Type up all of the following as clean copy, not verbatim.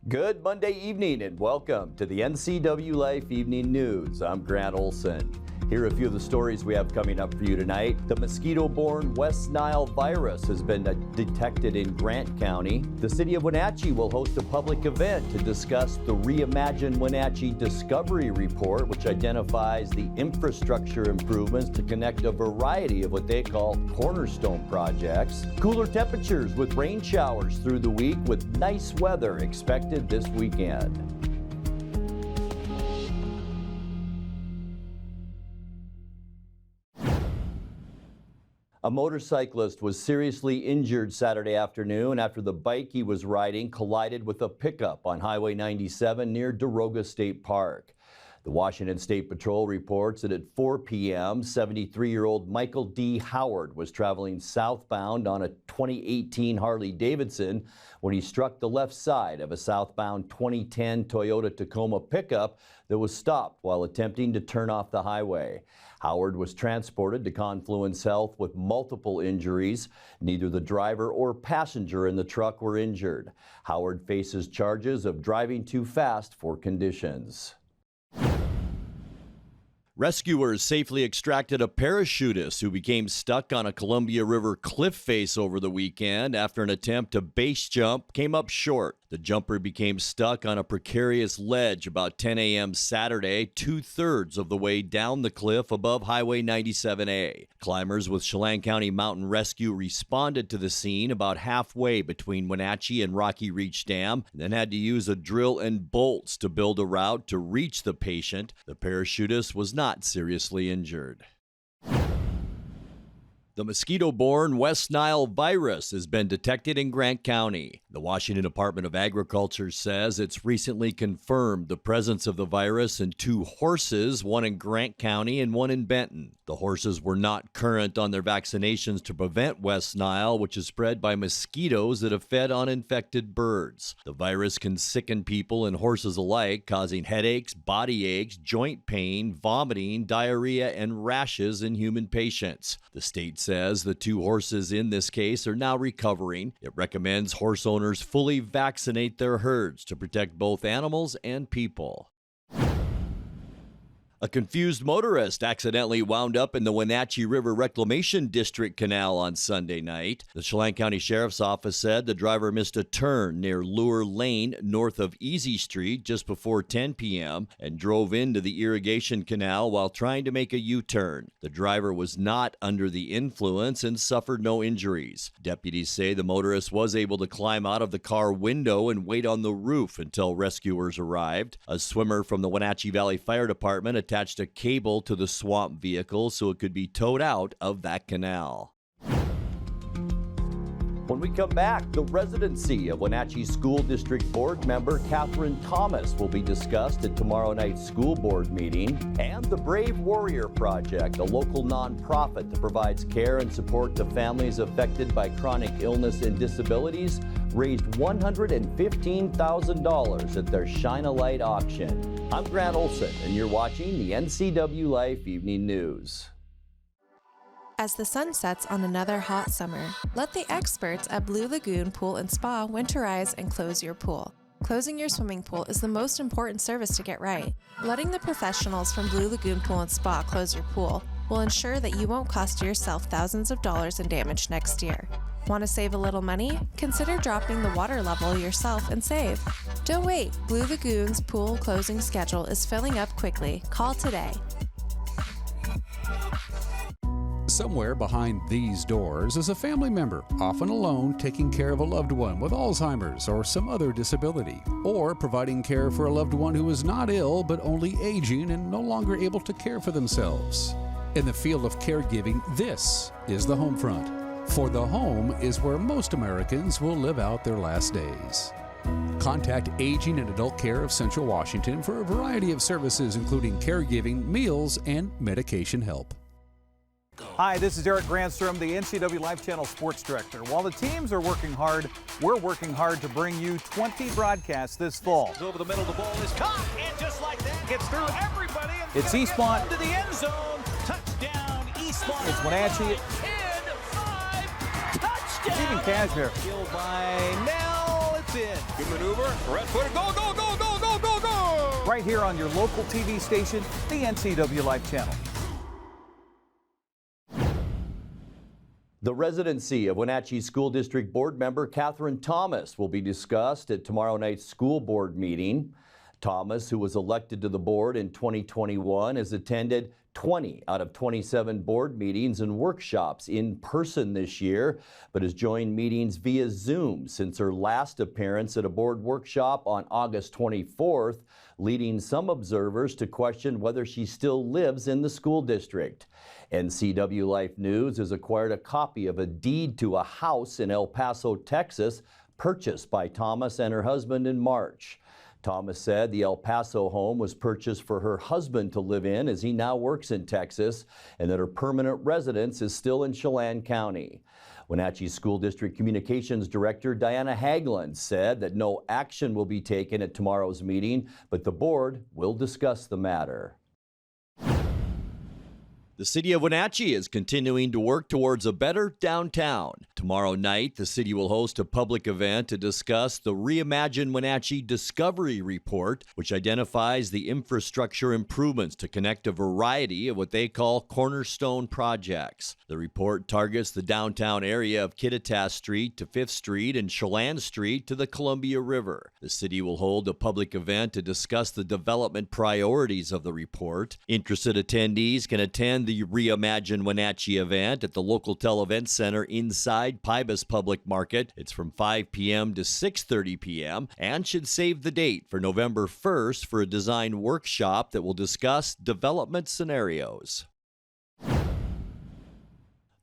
Good Monday evening and welcome to the NCWLIFE Evening News. I'm Grant Olson. Here are a few of the stories we have coming up for you tonight. The mosquito-borne West Nile virus has been detected in Grant County. The city of Wenatchee will host a public event to discuss the Reimagined Wenatchee Discovery Report, which identifies the infrastructure improvements to connect a variety of what they call cornerstone projects. Cooler temperatures with rain showers through the week with nice weather expected this weekend. A motorcyclist was seriously injured Saturday afternoon after the bike he was riding collided with a pickup on Highway 97 near Daroga State Park. The Washington State Patrol reports that at 4 p.m., 73-year-old Michael D. Howard was traveling southbound on a 2018 Harley-Davidson when he struck the left side of a southbound 2010 Toyota Tacoma pickup that was stopped while attempting to turn off the highway. Howard was transported to Confluence Health with multiple injuries. Neither the driver or passenger in the truck were injured. Howard faces charges of driving too fast for conditions. Rescuers safely extracted a parachutist who became stuck on a Columbia River cliff face over the weekend after an attempt to base jump came up short. The jumper became stuck on a precarious ledge about 10 a.m. Saturday, two-thirds of the way down the cliff above Highway 97A. Climbers with Chelan County Mountain Rescue responded to the scene about halfway between Wenatchee and Rocky Reach Dam, and then had to use a drill and bolts to build a route to reach the patient. The parachutist was not seriously injured. The mosquito-borne West Nile virus has been detected in Grant County. The Washington Department of Agriculture says it's recently confirmed the presence of the virus in 2 horses, one in Grant County and one in Benton. The horses were not current on their vaccinations to prevent West Nile, which is spread by mosquitoes that have fed on infected birds. The virus can sicken people and horses alike, causing headaches, body aches, joint pain, vomiting, diarrhea, and rashes in human patients. The state says the 2 horses in this case are now recovering. It recommends horse owners fully vaccinate their herds to protect both animals and people. A confused motorist accidentally wound up in the Wenatchee Reclamation District Canal on Sunday night. The Chelan County Sheriff's Office said the driver missed a turn near Lure Lane north of Easy Street just before 10 p.m. and drove into the irrigation canal while trying to make a U-turn. The driver was not under the influence and suffered no injuries. Deputies say the motorist was able to climb out of the car window and wait on the roof until rescuers arrived. A swimmer from the Wenatchee Valley Fire Department attached a cable to the swamp vehicle so it could be towed out of that canal. When we come back, the residency of Wenatchee School District Board member Catherine Thomas will be discussed at tomorrow night's school board meeting. And the Brave Warrior Project, a local nonprofit that provides care and support to families affected by chronic illness and disabilities, raised $115,000 at their Shine a Light auction. I'm Grant Olson, and you're watching the NCWLIFE Evening News. As the sun sets on another hot summer, let the experts at Blue Lagoon Pool and Spa winterize and close your pool. Closing your swimming pool is the most important service to get right. Letting the professionals from Blue Lagoon Pool and Spa close your pool will ensure that you won't cost yourself thousands of dollars in damage next year. Want to save a little money? Consider dropping the water level yourself and save. Don't wait. Blue Lagoon's pool closing schedule is filling up quickly. Call today. Somewhere behind these doors is a family member, often alone, taking care of a loved one with Alzheimer's or some other disability, or providing care for a loved one who is not ill but only aging and no longer able to care for themselves. In the field of caregiving, this is the home front. For the home is where most Americans will live out their last days. Contact Aging and Adult Care of Central Washington for a variety of services including caregiving, meals, and medication help. Hi, this is Eric Grandstrom, the NCWLIFE Channel Sports Director. While the teams are working hard, we're working hard to bring you 20 broadcasts this fall. Over the middle, the ball is caught, and just like that, gets through everybody. It's Eastmont. Into the end zone. Touchdown, Eastmont. It's Wenatchee. 10-5. Touchdown. Even Cashmere. Killed by Nile. It's in. Good maneuver. Red footer. Go, go, go, go, go, go, go. Right here on your local TV station, the NCWLIFE channel. The residency of Wenatchee School District Board member Catherine Thomas will be discussed at tomorrow night's school board meeting. Thomas, who was elected to the board in 2021, has attended 20 out of 27 board meetings and workshops in person this year, but has joined meetings via Zoom since her last appearance at a board workshop on August 24th, leading some observers to question whether she still lives in the school district. NCWLIFE News has acquired a copy of a deed to a house in El Paso, Texas, purchased by Thomas and her husband in March. Thomas said the El Paso home was purchased for her husband to live in as he now works in Texas, and that her permanent residence is still in Chelan County. Wenatchee School District Communications Director Diana Haglund said that no action will be taken at tomorrow's meeting, but the board will discuss the matter. The city of Wenatchee is continuing to work towards a better downtown. Tomorrow night, the city will host a public event to discuss the Reimagined Wenatchee Discovery Report, which identifies the infrastructure improvements to connect a variety of what they call cornerstone projects. The report targets the downtown area of Kittitas Street to 5th Street and Chelan Street to the Columbia River. The city will hold a public event to discuss the development priorities of the report. Interested attendees can attend the Reimagined Wenatchee event at the local Event Center inside Pybus Public Market. It's from 5 p.m. to 6:30 p.m. and should save the date for November 1st for a design workshop that will discuss development scenarios.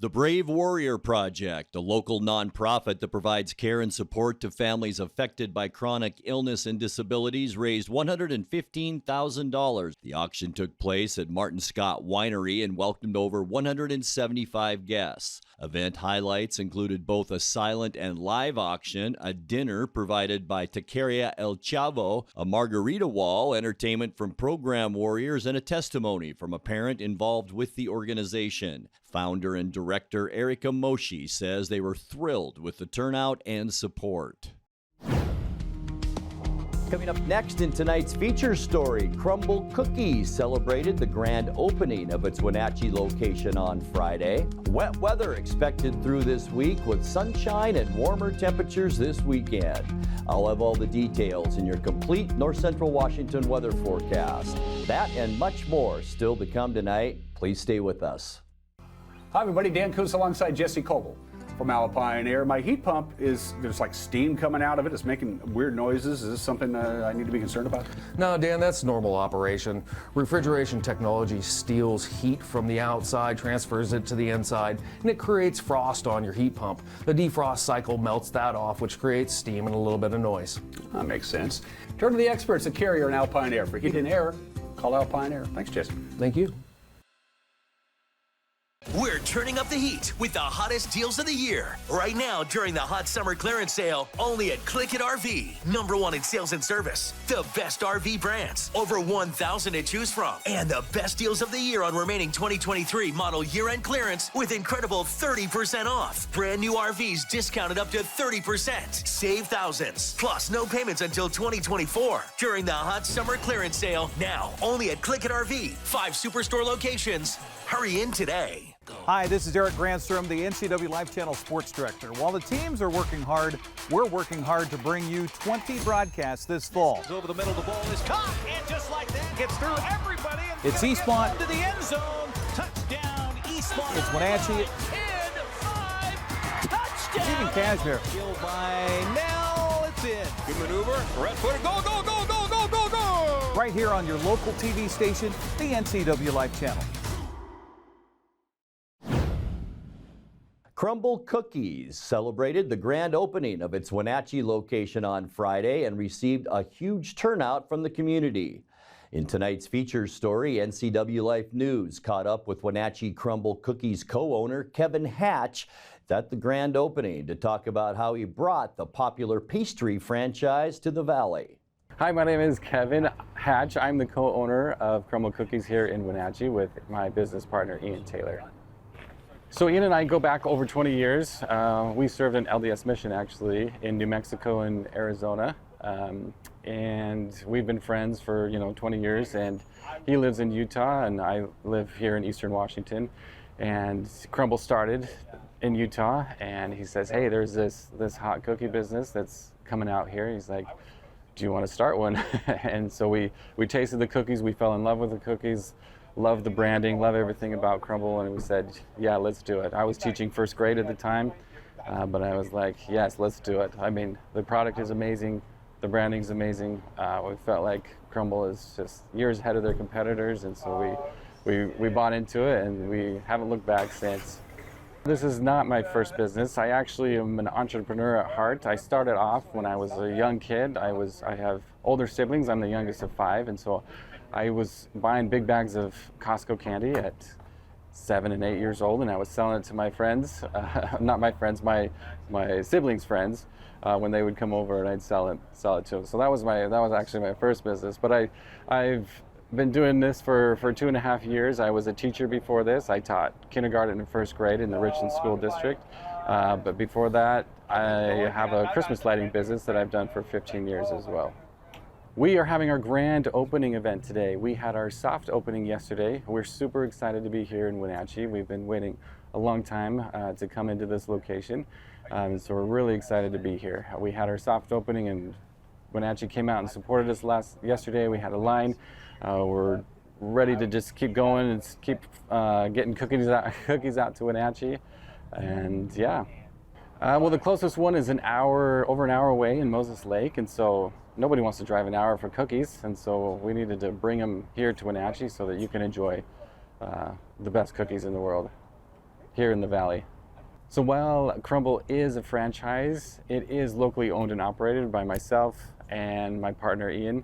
The Brave Warrior Project, a local nonprofit that provides care and support to families affected by chronic illness and disabilities, raised $115,000. The auction took place at Martin Scott Winery and welcomed over 175 guests. Event highlights included both a silent and live auction, a dinner provided by Taqueria El Chavo, a margarita wall, entertainment from program warriors, and a testimony from a parent involved with the organization. Founder and director Erica Moshi says they were thrilled with the turnout and support. Coming up next in tonight's feature story, Crumble Cookies celebrated the grand opening of its Wenatchee location on Friday. Wet weather expected through this week with sunshine and warmer temperatures this weekend. I'll have all the details in your complete North Central Washington weather forecast. That and much more still to come tonight. Please stay with us. Hi everybody, Dan Coos alongside Jesse Coble from Alpine Air. My heat pump there's like steam coming out of it. It's making weird noises. Is this something I need to be concerned about? No, Dan, that's normal operation. Refrigeration technology steals heat from the outside, transfers it to the inside, and it creates frost on your heat pump. The defrost cycle melts that off, which creates steam and a little bit of noise. That makes sense. Turn to the experts at Carrier and Alpine Air. For heat and air, call Alpine Air. Thanks, Jesse. Thank you. We're turning up the heat with the hottest deals of the year. Right now, during the hot summer clearance sale, only at Click It RV. #1 in sales and service. The best RV brands. Over 1,000 to choose from. And the best deals of the year on remaining 2023 model year-end clearance with incredible 30% off. Brand new RVs discounted up to 30%. Save thousands. Plus, no payments until 2024. During the hot summer clearance sale. Now, only at Click It RV. 5 Superstore locations. Hurry in today. Hi, this is Eric Granstrom, the NCWLIFE Channel Sports Director. While the teams are working hard, we're working hard to bring you 20 broadcasts this fall. Over the middle, the ball is caught, and just like that, gets through everybody. And It's Eastmont. to the end zone. Touchdown, Eastmont. It's Wenatchee. 10-5. Touchdown. Stephen Cashmere. Killed by Nile. It's in. Good maneuver. Red footer. Go, go, go, go, go, go, go. Right here on your local TV station, the NCWLIFE channel. Crumble Cookies celebrated the grand opening of its Wenatchee location on Friday and received a huge turnout from the community. In tonight's feature story, NCWLIFE News caught up with Wenatchee Crumble Cookies co-owner Kevin Hatch at the grand opening to talk about how he brought the popular pastry franchise to the Valley. Hi, my name is Kevin Hatch. I'm the co-owner of Crumble Cookies here in Wenatchee with my business partner, Ian Taylor. So Ian and I go back over 20 years. We served an LDS mission actually in New Mexico and Arizona. and we've been friends for 20 years. And he lives in Utah, and I live here in Eastern Washington. And Crumble started in Utah, and he says, "Hey, there's this hot cookie business that's coming out here." He's like, "Do you want to start one?" And so we tasted the cookies. We fell in love with the cookies. Love the branding, love everything about Crumble, and we said, yeah, let's do it. I was teaching first grade at the time, but I was like, yes, let's do it. I mean, the product is amazing, the branding's amazing. We felt like Crumble is just years ahead of their competitors, and so we bought into it, and we haven't looked back since. This is not my first business. I actually am an entrepreneur at heart. I started off when I was a young kid. I have older siblings. I'm the youngest of 5, and so I was buying big bags of Costco candy at 7 and 8 years old, and I was selling it to my friends, not my friends, my siblings' friends, when they would come over, and I'd sell it to them. So that was actually my first business. But I've been doing this for 2.5 years. I was a teacher before this. I taught kindergarten and first grade in the Richland School District. But before that, I have a Christmas lighting business that I've done for 15 years as well. We are having our grand opening event today. We had our soft opening yesterday. We're super excited to be here in Wenatchee. We've been waiting a long time to come into this location, so we're really excited to be here. We had our soft opening, and Wenatchee came out and supported us yesterday. We had a line. We're ready to just keep going and keep getting cookies out to Wenatchee, and yeah. Well, the closest one is over an hour away in Moses Lake, and so nobody wants to drive an hour for cookies, and so we needed to bring them here to Wenatchee so that you can enjoy the best cookies in the world here in the valley. So while Crumble is a franchise, it is locally owned and operated by myself and my partner Ian.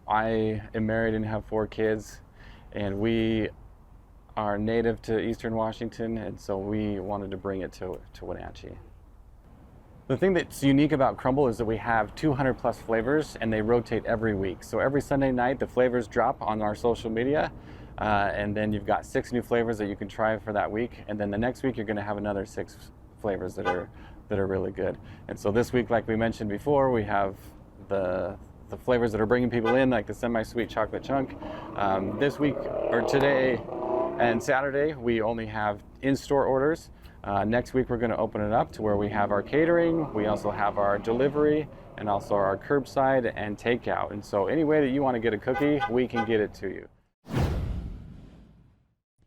I am married and have 4 kids, and we are native to Eastern Washington, and so we wanted to bring it to Wenatchee. The thing that's unique about Crumble is that we have 200 plus flavors, and they rotate every week. So every Sunday night, the flavors drop on our social media, and then you've got 6 new flavors that you can try for that week. And then the next week, you're going to have another 6 flavors that are really good. And so this week, like we mentioned before, we have the flavors that are bringing people in, like the semi-sweet chocolate chunk. This week, or today and Saturday, we only have in-store orders. Next week, we're going to open it up to where we have our catering, we also have our delivery, and also our curbside and takeout. And so any way that you want to get a cookie, we can get it to you.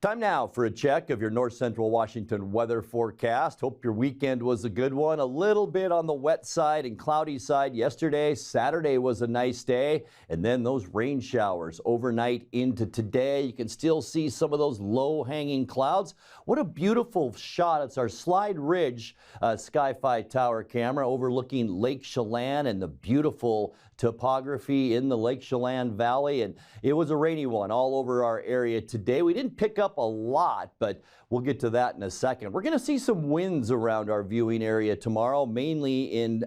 Time now for a check of your North Central Washington weather forecast. Hope your weekend was a good one. A little bit on the wet side and cloudy side yesterday. Saturday was a nice day, and then those rain showers overnight into today. You can still see some of those low-hanging clouds. What a beautiful shot. It's our Slide Ridge Sky-Fi Tower camera overlooking Lake Chelan and the beautiful topography in the Lake Chelan Valley, and it was a rainy one all over our area today. We didn't pick up a lot, but we'll get to that in a second. We're going to see some winds around our viewing area tomorrow, mainly in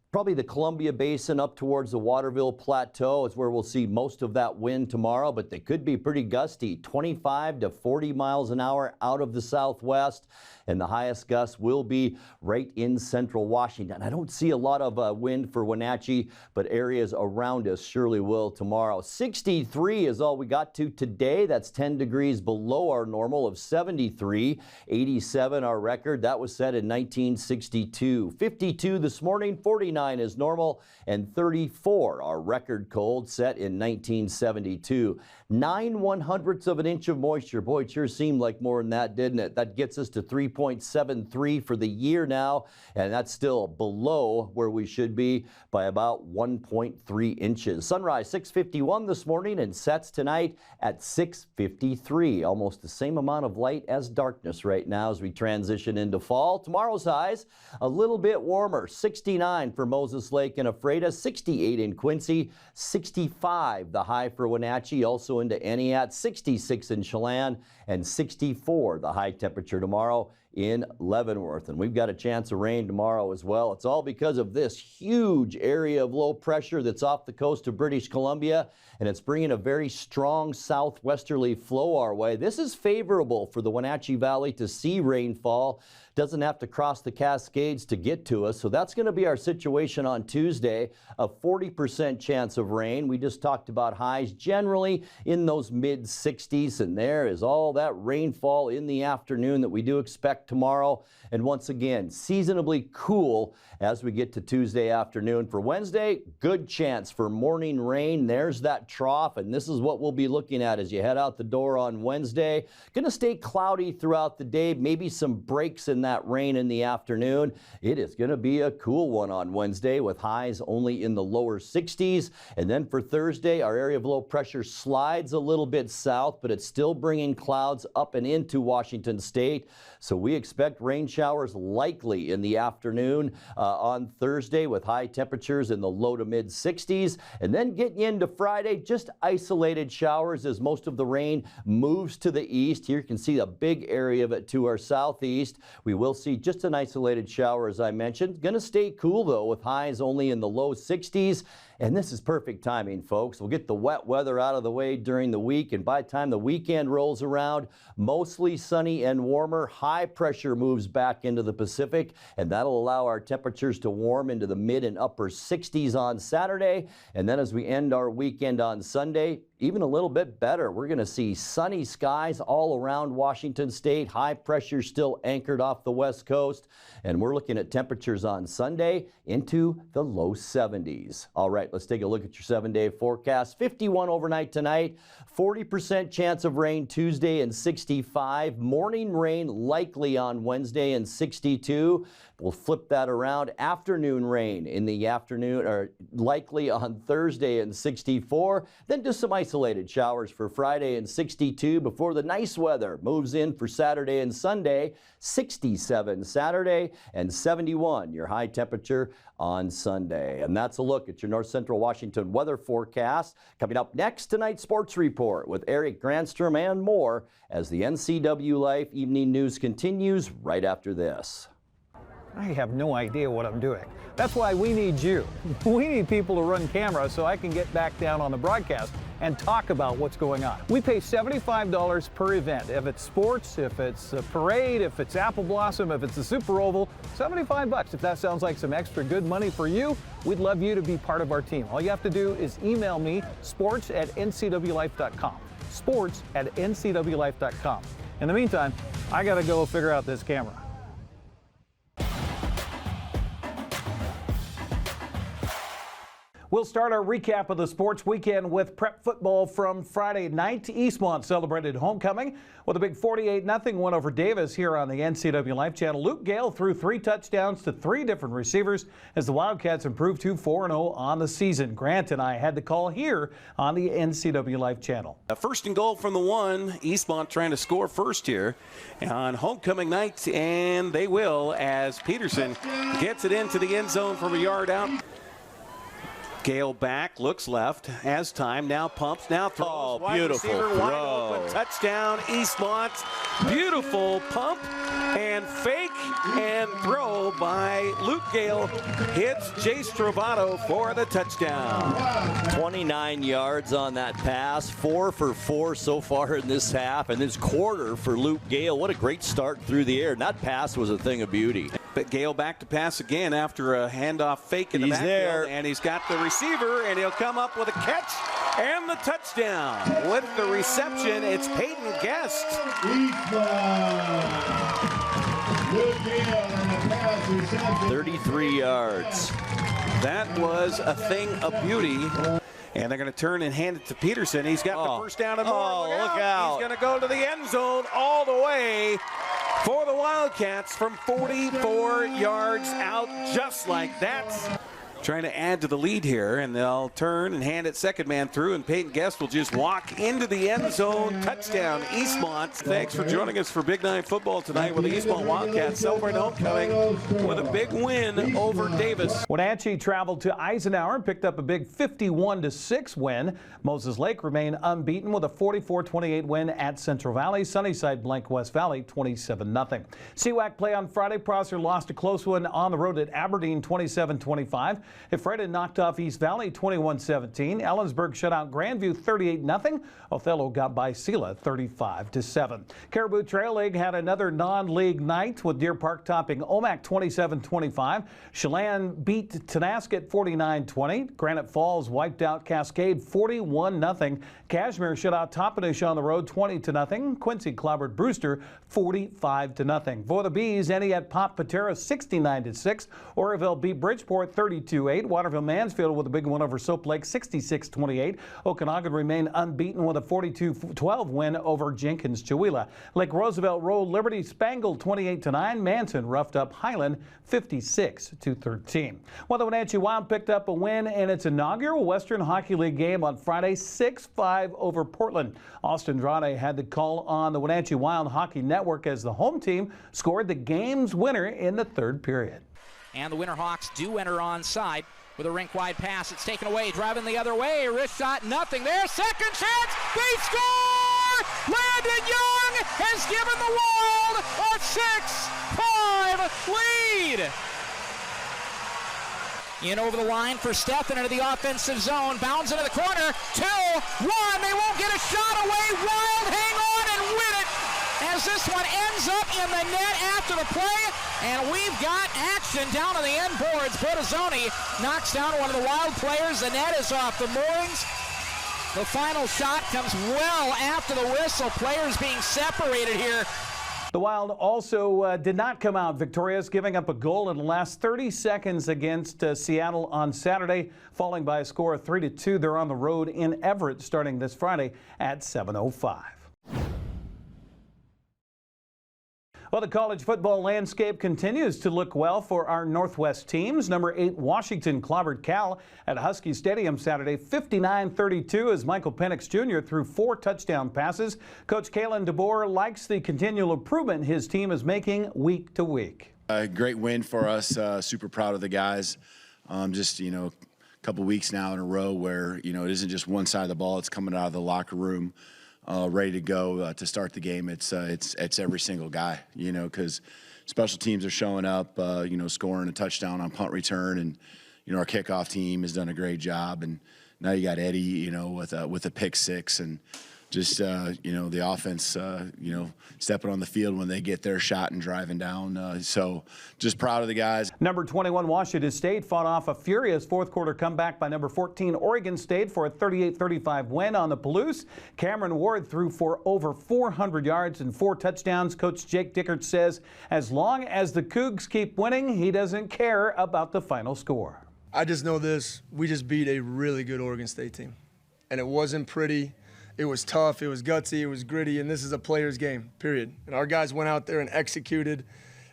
probably the Columbia Basin up towards the Waterville Plateau is where we'll see most of that wind tomorrow, but they could be pretty gusty, 25 to 40 miles an hour out of the southwest, and the highest gusts will be right in central Washington. I don't see a lot of wind for Wenatchee, but areas around us surely will tomorrow. 63 is all we got to today. That's 10 degrees below our normal of 73. 87 our record. That was set in 1962. 52 this morning, 49 is normal, and 34 our record cold set in 1972. 9/100ths of an inch of moisture. Boy, it sure seemed like more than that, didn't it? That gets us to 3.73 for the year now, and that's still below where we should be by about 1.3 inches. Sunrise 6:51 this morning and sets tonight at 6:53. Almost the same amount of light as darkness right now as we transition into fall. Tomorrow's highs a little bit warmer. 69 for Moses Lake and Ephrata, 68 in Quincy, 65 the high for Wenatchee, also into Entiat, 66 in Chelan, and 64 the high temperature tomorrow in Leavenworth. And we've got a chance of rain tomorrow as well. It's all because of this huge area of low pressure that's off the coast of British Columbia, and it's bringing a very strong southwesterly flow our way. This is favorable for the Wenatchee Valley to see rainfall doesn't have to cross the Cascades to get to us. So that's going to be our situation on Tuesday, a 40% chance of rain. We just talked about highs generally in those mid-60s, and there is all that rainfall in the afternoon that we do expect tomorrow. And once again, seasonably cool as we get to Tuesday afternoon. For Wednesday, good chance for morning rain. There's that trough, and this is what we'll be looking at as you head out the door on Wednesday. Going to stay cloudy throughout the day, maybe some breaks in that rain in the afternoon. It is going to be a cool one on Wednesday with highs only in the lower 60s. And then for Thursday, our area of low pressure slides a little bit south, but it's still bringing clouds up and into Washington State. So we expect rain showers likely in the afternoon on Thursday with high temperatures in the low to mid 60s. And then getting into Friday, just isolated showers as most of the rain moves to the east. Here you can see a big area of it to our southeast. We will see just an isolated shower, as I mentioned. Going to stay cool, though, with highs only in the low 60s. And this is perfect timing, folks. We'll get the wet weather out of the way during the week, and by the time the weekend rolls around, mostly sunny and warmer. High pressure moves back into the Pacific, and that'll allow our temperatures to warm into the mid and upper 60s on Saturday. And then as we end our weekend on Sunday, even a little bit better. We're going to see sunny skies all around Washington State. High pressure still anchored off the west coast. And we're looking at temperatures on Sunday into the low 70s. All right, let's take a look at your 7-day forecast. 51 overnight tonight, 40% chance of rain Tuesday and 65. Morning rain likely on Wednesday and 62. We'll flip that around. Afternoon rain in the afternoon, or likely on Thursday and 64. Then just some isolated showers for Friday and 62 before the nice weather moves in for Saturday and Sunday. 67 Saturday and 71 your high temperature on Sunday. And that's a look at your North Central Washington weather forecast. Coming up next, tonight's sports report with Eric Granstrom and more as the NCWLIFE Evening News continues right after this. I have no idea what I'm doing. That's why we need you. We need people to run cameras so I can get back down on the broadcast and talk about what's going on. We pay $75 per event. If it's sports, if it's a parade, if it's Apple Blossom, if it's a Super Oval, $75. If that sounds like some extra good money for you, we'd love you to be part of our team. All you have to do is email me, sports@ncwlife.com. sports@ncwlife.com. In the meantime, I gotta go figure out this camera. We'll start our recap of the sports weekend with prep football from Friday night. Eastmont celebrated homecoming with a big 48-0 win over Davis here on the NCWLIFE channel. Luke Gale threw 3 touchdowns to 3 different receivers as the Wildcats improved to 4-0 on the season. Grant and I had the call here on the NCWLIFE channel. First and goal from the 1. Eastmont trying to score first here on homecoming night, and they will as Peterson gets it into the end zone from a yard out. Gale back, looks left, has time, now pumps, now throws. Oh, wide beautiful receiver, throw. wide open, touchdown, Eastmont. Beautiful pump and fake and throw by Luke Gale. Hits Chase Trovato for the touchdown. 29 yards on that pass, 4 for 4 so far in this half, and this quarter for Luke Gale. What a great start through the air. And that pass was a thing of beauty. But Gale back to pass again after a handoff fake in the backfield. There. And he's got the receiver, and he'll come up with a catch and the touchdown. With the reception, it's Peyton Guest. 33 yards. That was a thing of beauty. And they're going to turn and hand it to Peterson. He's got the first down and more. Oh, look out. He's going to go to the end zone all the way for the Wildcats from 44 yards out, just like that. Trying to add to the lead here, and they'll turn and hand it second man through, and Peyton Guest will just walk into the end zone. Touchdown, Eastmont. Thanks for joining us for Big Nine football tonight with the Eastmont Wildcats celebrating homecoming with a big win over Davis. Wenatchee traveled to Eisenhower and picked up a big 51-6 win. Moses Lake remained unbeaten with a 44-28 win at Central Valley. Sunnyside blanked West Valley 27-0. CWAC play on Friday. Prosser lost a close one on the road at Aberdeen 27-25. Freda knocked off East Valley 21-17. Ellensburg shut out Grandview 38-0. Othello got by Sela 35-7. Caribou Trail League had another non-league night with Deer Park topping Omak 27-25. Chelan beat Tenasket 49-20. Granite Falls wiped out Cascade 41-0. Cashmere shut out Toppenish on the road 20-0. Quincy clobbered Brewster 45-0. For the Bees, Entiat popped Patera 69-6. Oroville beat Bridgeport 32-8. Waterville Mansfield with a big one over Soap Lake 66-28. Okanagan remained unbeaten with a 42-12 win over Jenkins Chewelah. Lake Roosevelt rolled Liberty Spangled 28-9. Manson roughed up Highland 56-13. Well, the Wenatchee Wild picked up a win in its inaugural Western Hockey League game on Friday, 6-5 over Portland. Austin Andrade had the call on the Wenatchee Wild Hockey Network as the home team scored the game's winner in the third period. And the Winterhawks do enter onside with a rink-wide pass. It's taken away, driving the other way. Wrist shot, nothing there. Second chance, they score! Landon Young has given the Wild a 6-5 lead. In over the line for Stephan into the offensive zone. Bounds into the corner. 2-1. They won't get a shot away. Wild hang on and win it as this one ends up in the net after the play. And we've got action down on the end boards. Bottazzoni knocks down one of the Wild players. The net is off the moorings. The final shot comes well after the whistle. Players being separated here. The Wild also did not come out victorious, giving up a goal in the last 30 seconds against Seattle on Saturday, falling by a score of 3-2. They're on the road in Everett starting this Friday at 7:05. Well, the college football landscape continues to look well for our Northwest teams. Number 8 Washington clobbered Cal at Husky Stadium Saturday 59-32 as Michael Penix Jr. threw 4 touchdown passes. Coach Kalen DeBoer likes the continual improvement his team is making week to week. A great win for us. Super proud of the guys. Just, a couple weeks now in a row where, it isn't just one side of the ball. It's coming out of the locker room. Ready to go to start the game. It's every single guy, because special teams are showing up, scoring a touchdown on punt return, and our kickoff team has done a great job. And now you got Eddie, with a pick 6, and just the offense, stepping on the field when they get their shot and driving down. So just proud of the guys. Number 21 Washington State fought off a furious fourth quarter comeback by number 14 Oregon State for a 38-35 win on the Palouse. Cameron Ward threw for over 400 yards and 4 touchdowns. Coach Jake Dickert says as long as the Cougs keep winning, he doesn't care about the final score. I just know this, we just beat a really good Oregon State team, and it wasn't pretty. It was tough, it was gutsy, it was gritty, and this is a player's game, period. And our guys went out there and executed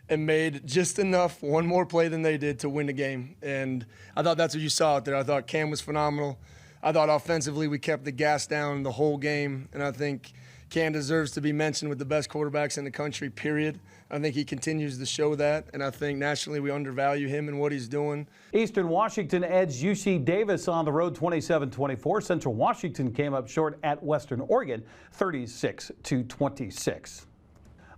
and made just enough, one more play than they did to win the game. And I thought that's what you saw out there. I thought Cam was phenomenal. I thought offensively we kept the gas down the whole game, and I think Cam deserves to be mentioned with the best quarterbacks in the country, period. I think he continues to show that, and I think nationally we undervalue him and what he's doing. Eastern Washington edged UC Davis on the road 27-24. Central Washington came up short at Western Oregon 36-26.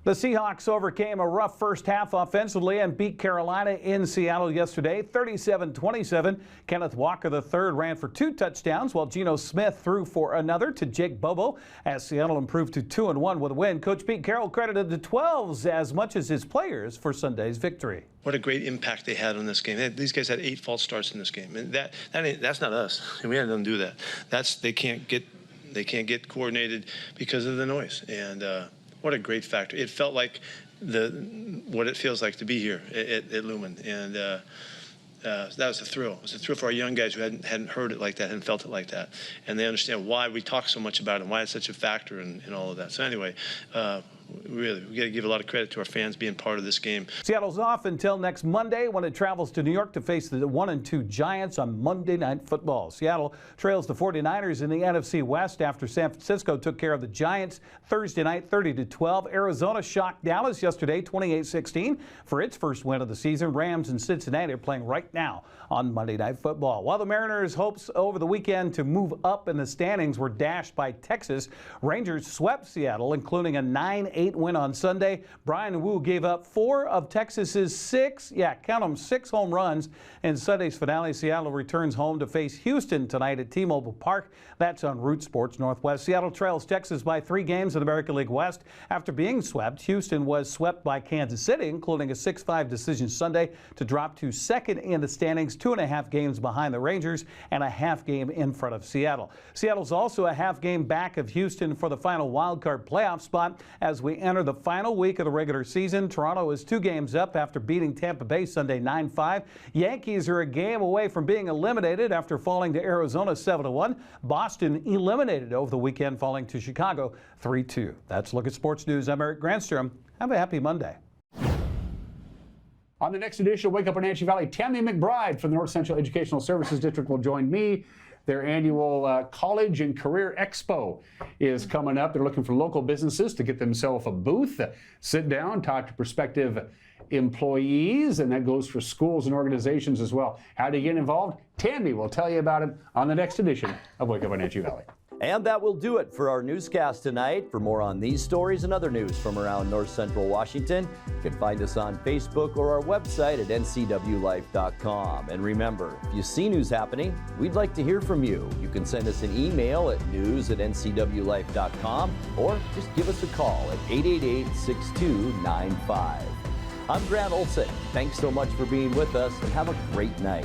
The Seahawks overcame a rough first half offensively and beat Carolina in Seattle yesterday, 37-27. Kenneth Walker III ran for 2 touchdowns, while Geno Smith threw for another to Jake Bobo as Seattle improved to 2-1 with a win. Coach Pete Carroll credited the 12s as much as his players for Sunday's victory. What a great impact they had on this game. These guys had 8 false starts in this game, and that's not us. We had them do that. They can't get coordinated because of the noise. And what a great factor. It felt like what it feels like to be here at Lumen. And that was a thrill. It was a thrill for our young guys who hadn't heard it like that, hadn't felt it like that. And they understand why we talk so much about it and why it's such a factor in all of that. So anyway, really, we got to give a lot of credit to our fans being part of this game. Seattle's off until next Monday when it travels to New York to face the 1-2 Giants on Monday Night Football. Seattle trails the 49ers in the NFC West after San Francisco took care of the Giants Thursday night 30-12. Arizona shocked Dallas yesterday 28-16 for its first win of the season. Rams and Cincinnati are playing right now on Monday Night Football. While the Mariners' hopes over the weekend to move up in the standings were dashed by Texas, Rangers swept Seattle, including a 9-8 7-8 win on Sunday. Brian Wu gave up 4 of Texas's 6 home runs. In Sunday's finale, Seattle returns home to face Houston tonight at T-Mobile Park. That's on Root Sports Northwest. Seattle trails Texas by 3 games in American League West. After being swept, Houston was swept by Kansas City, including a 6-5 decision Sunday to drop to second in the standings, 2.5 games behind the Rangers and a half game in front of Seattle. Seattle's also a half game back of Houston for the final wildcard playoff spot as we enter the final week of the regular season. Toronto is 2 games up after beating Tampa Bay Sunday 9-5. Yankees are a game away from being eliminated after falling to Arizona 7-1. Boston eliminated over the weekend, falling to Chicago 3-2. That's Look at Sports News. I'm Eric Granstrom. Have a happy Monday. On the next edition of Wake Up Wenatchee Valley, Tammy McBride from the North Central Educational Services District will join me. Their annual College and Career Expo is coming up. They're looking for local businesses to get themselves a booth, sit down, talk to prospective employees, and that goes for schools and organizations as well. How do you get involved? Tammy will tell you about it on the next edition of Wake Up Wenatchee Valley. And that will do it for our newscast tonight. For more on these stories and other news from around North Central Washington, you can find us on Facebook or our website at ncwlife.com. And remember, if you see news happening, we'd like to hear from you. You can send us an email at news@ncwlife.com or just give us a call at 888-6295. I'm Grant Olson. Thanks so much for being with us and have a great night.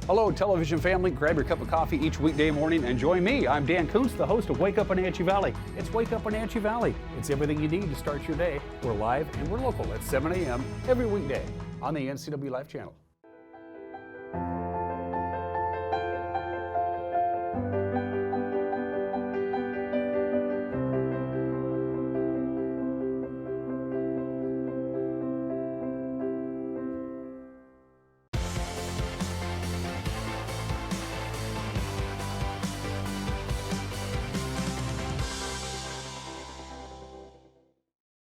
Hello, television family. Grab your cup of coffee each weekday morning and join me. I'm Dan Kuntz, the host of Wake Up Wenatchee Valley. It's Wake Up Wenatchee Valley. It's everything you need to start your day. We're live and we're local at 7 a.m. every weekday on the NCWLIFE channel.